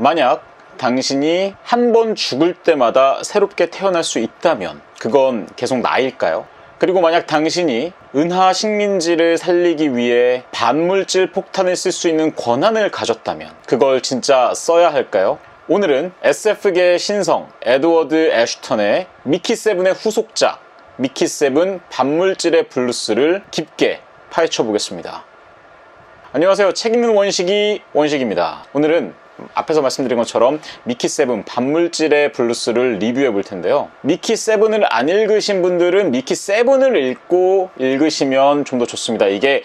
만약 당신이 한 번 죽을 때마다 새롭게 태어날 수 있다면 그건 계속 나일까요? 그리고 만약 당신이 은하 식민지를 살리기 위해 반물질 폭탄을 쓸 수 있는 권한을 가졌다면 그걸 진짜 써야 할까요? 오늘은 SF계의 신성 에드워드 애슈턴의 미키 세븐의 후속작 미키 세븐 반물질의 블루스를 깊게 파헤쳐 보겠습니다. 안녕하세요. 책 읽는 원식입니다. 오늘은 앞에서 말씀드린 것처럼 미키 세븐 반물질의 블루스를 리뷰해 볼 텐데요. 미키 세븐을 안 읽으신 분들은 미키 세븐을 읽고 읽으시면 좀 더 좋습니다. 이게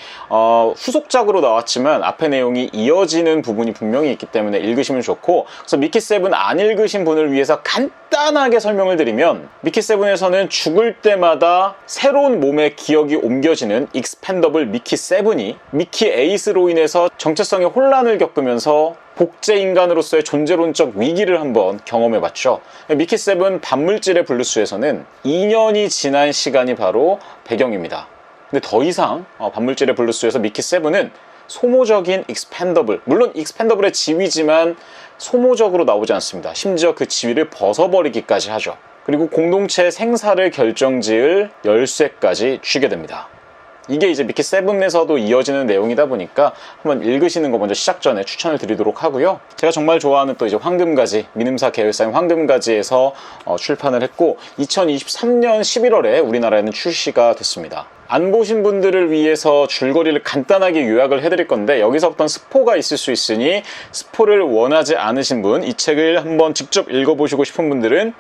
후속작으로 나왔지만 앞의 내용이 이어지는 부분이 분명히 있기 때문에 읽으시면 좋고, 그래서 미키 세븐 안 읽으신 분을 위해서 간단하게 설명을 드리면, 미키 세븐에서는 죽을 때마다 새로운 몸에 기억이 옮겨지는 익스펜더블 미키 세븐이 미키 에잇으로 인해서 정체성의 혼란을 겪으면서 복제 인간으로서의 존재론적 위기를 한번 경험해봤죠. 미키 세븐 반물질의 블루스에서는 2년이 지난 시간이 바로 배경입니다. 근데 더 이상 반물질의 블루스에서 미키 세븐은 소모적인 익스펜더블, 물론 익스펜더블의 지위지만 소모적으로 나오지 않습니다. 심지어 그 지위를 벗어버리기까지 하죠. 그리고 공동체 생사를 결정지을 열쇠까지 쥐게 됩니다. 이게 이제 미키 세븐에서도 이어지는 내용이다 보니까 한번 읽으시는 거 먼저 시작 전에 추천을 드리도록 하고요. 제가 정말 좋아하는 또 이제 황금가지, 민음사 계열사인 황금가지에서 출판을 했고 2023년 11월에 우리나라에는 출시가 됐습니다. 안 보신 분들을 위해서 줄거리를 간단하게 요약을 해드릴 건데, 여기서 어떤 스포가 있을 수 있으니 스포를 원하지 않으신 분, 이 책을 한번 직접 읽어보시고 싶은 분들은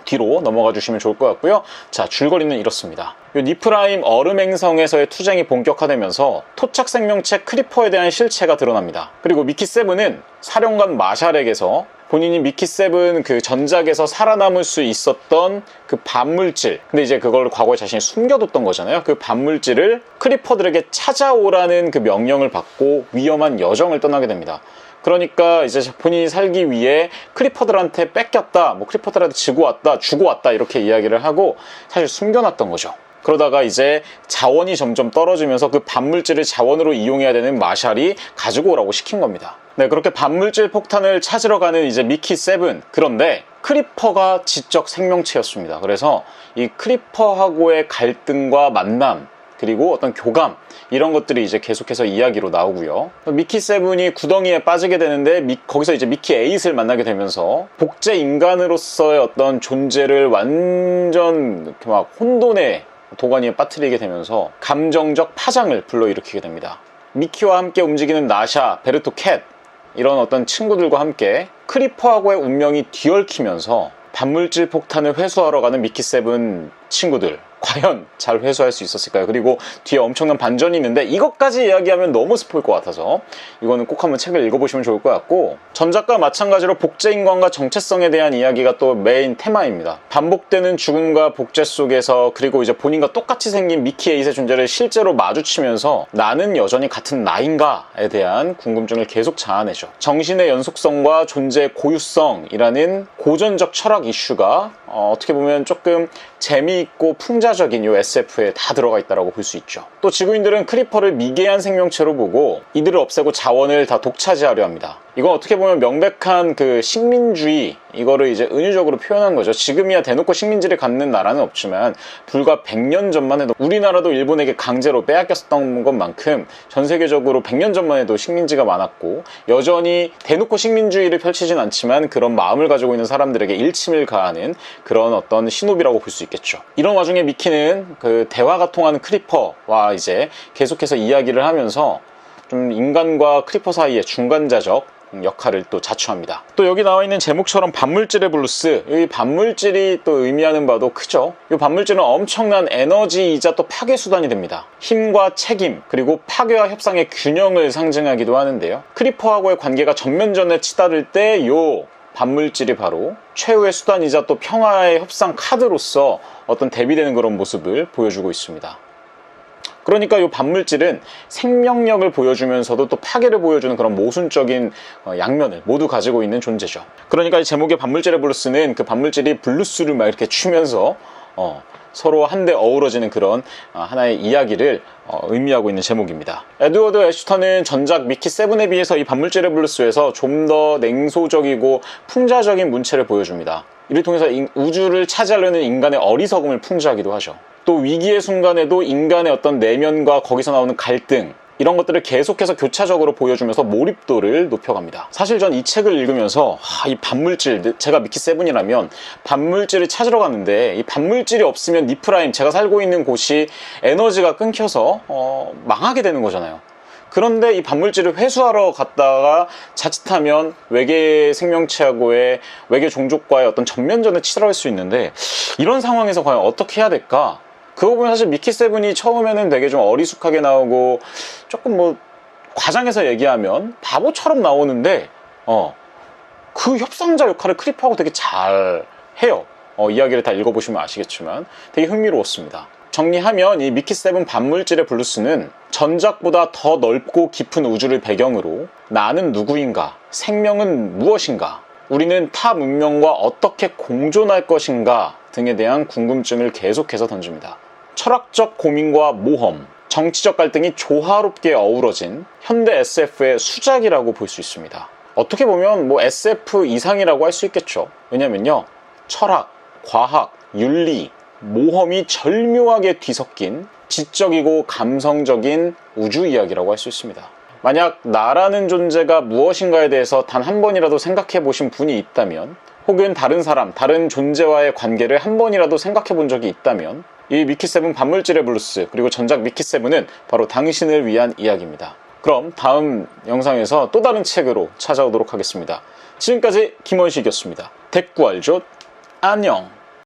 뒤로 넘어가 주시면 좋을 것 같고요. 자, 줄거리는 이렇습니다. 니프라임 얼음 행성에서의 투쟁이 본격화되면서 토착 생명체 크리퍼에 대한 실체가 드러납니다. 그리고 미키 세븐은 사령관 마샬에게서 본인이 미키 세븐 그 전작에서 살아남을 수 있었던 그 반물질, 근데 이제 그걸 과거에 자신이 숨겨뒀던 거잖아요. 그 반물질을 크리퍼들에게 찾아오라는 그 명령을 받고 위험한 여정을 떠나게 됩니다. 그러니까 이제 본인이 살기 위해 크리퍼들한테 뺏겼다, 뭐 크리퍼들한테 주고 왔다 이렇게 이야기를 하고 사실 숨겨놨던 거죠. 그러다가 이제 자원이 점점 떨어지면서 그 반물질을 자원으로 이용해야 되는 마샬이 가지고 오라고 시킨 겁니다. 네, 그렇게 반물질 폭탄을 찾으러 가는 이제 미키 세븐. 그런데 크리퍼가 지적 생명체였습니다. 그래서 이 크리퍼하고의 갈등과 만남, 그리고 어떤 교감, 이런 것들이 이제 계속해서 이야기로 나오고요. 미키 세븐이 구덩이에 빠지게 되는데 거기서 이제 미키 에잇을 만나게 되면서 복제 인간으로서의 어떤 존재를 완전 막 혼돈의 도가니에 빠뜨리게 되면서 감정적 파장을 불러일으키게 됩니다. 미키와 함께 움직이는 나샤, 베르토, 캣, 이런 어떤 친구들과 함께 크리퍼하고의 운명이 뒤얽히면서 반물질 폭탄을 회수하러 가는 미키 세븐 친구들, 과연 잘 회수할 수 있었을까요? 그리고 뒤에 엄청난 반전이 있는데 이것까지 이야기하면 너무 스포일 것 같아서 이거는 꼭 한번 책을 읽어보시면 좋을 것 같고, 전작과 마찬가지로 복제인간과 정체성에 대한 이야기가 또 메인 테마입니다. 반복되는 죽음과 복제 속에서, 그리고 이제 본인과 똑같이 생긴 미키 에잇의 존재를 실제로 마주치면서 나는 여전히 같은 나인가에 대한 궁금증을 계속 자아내죠. 정신의 연속성과 존재의 고유성이라는 고전적 철학 이슈가 어떻게 보면 조금 재미있고 풍자적인 이 SF에 다 들어가 있다고 볼 수 있죠. 또 지구인들은 크리퍼를 미개한 생명체로 보고 이들을 없애고 자원을 다 독차지하려 합니다. 이건 어떻게 보면 명백한 그 식민주의, 이거를 이제 은유적으로 표현한 거죠. 지금이야 대놓고 식민지를 갖는 나라는 없지만 불과 100년 전만 해도 우리나라도 일본에게 강제로 빼앗겼었던 것만큼 전 세계적으로 100년 전만 해도 식민지가 많았고, 여전히 대놓고 식민주의를 펼치진 않지만 그런 마음을 가지고 있는 사람들에게 일침을 가하는 그런 어떤 신호비라고 볼 수 있겠죠. 이런 와중에 미키는 그 대화가 통하는 크리퍼와 이제 계속해서 이야기를 하면서 좀 인간과 크리퍼 사이의 중간자적 역할을 또 자처합니다. 또 여기 나와 있는 제목처럼 반물질의 블루스, 이 반물질이 또 의미하는 바도 크죠. 이 반물질은 엄청난 에너지이자 또 파괴 수단이 됩니다. 힘과 책임, 그리고 파괴와 협상의 균형을 상징하기도 하는데요. 크리퍼하고의 관계가 전면전에 치달을 때 이 반물질이 바로 최후의 수단이자 또 평화의 협상 카드로서 어떤 대비되는 그런 모습을 보여주고 있습니다. 그러니까 이 반물질은 생명력을 보여주면서도 또 파괴를 보여주는 그런 모순적인 양면을 모두 가지고 있는 존재죠. 그러니까 이 제목의 반물질의 블루스는 그 반물질이 블루스를 막 이렇게 추면서 서로 한데 어우러지는 그런 하나의 이야기를 의미하고 있는 제목입니다. 에드워드 애슈턴은 전작 미키 7에 비해서 이 반물질의 블루스에서 좀 더 냉소적이고 풍자적인 문체를 보여줍니다. 이를 통해서 우주를 차지하려는 인간의 어리석음을 풍자하기도 하죠. 또 위기의 순간에도 인간의 어떤 내면과 거기서 나오는 갈등, 이런 것들을 계속해서 교차적으로 보여주면서 몰입도를 높여갑니다. 사실 전 이 책을 읽으면서 이 반물질, 제가 미키 7이라면 반물질을 찾으러 갔는데 이 반물질이 없으면 니프라임, 제가 살고 있는 곳이 에너지가 끊겨서 망하게 되는 거잖아요. 그런데 이 반물질을 회수하러 갔다가 자칫하면 외계 생명체하고의 외계 종족과의 어떤 전면전에 치달을 수 있는데, 이런 상황에서 과연 어떻게 해야 될까? 그거 보면 사실 미키 7이 처음에는 되게 좀 어리숙하게 나오고 조금 뭐 과장해서 얘기하면 바보처럼 나오는데 그 협상자 역할을 크리프하고 되게 잘 해요. 이야기를 다 읽어보시면 아시겠지만 되게 흥미로웠습니다. 정리하면 이 미키 7 반물질의 블루스는 전작보다 더 넓고 깊은 우주를 배경으로 나는 누구인가, 생명은 무엇인가, 우리는 타 문명과 어떻게 공존할 것인가 등에 대한 궁금증을 계속해서 던집니다. 철학적 고민과 모험, 정치적 갈등이 조화롭게 어우러진 현대 SF의 수작이라고 볼 수 있습니다. 어떻게 보면 뭐 SF 이상이라고 할 수 있겠죠. 왜냐면요, 철학, 과학, 윤리, 모험이 절묘하게 뒤섞인 지적이고 감성적인 우주 이야기라고 할 수 있습니다. 만약 나라는 존재가 무엇인가에 대해서 단 한 번이라도 생각해 보신 분이 있다면, 혹은 다른 사람, 다른 존재와의 관계를 한 번이라도 생각해 본 적이 있다면, 이 미키 7 반물질의 블루스, 그리고 전작 미키 7은 바로 당신을 위한 이야기입니다. 그럼 다음 영상에서 또 다른 책으로 찾아오도록 하겠습니다. 지금까지 김원식이었습니다. 대꾸알조 안녕.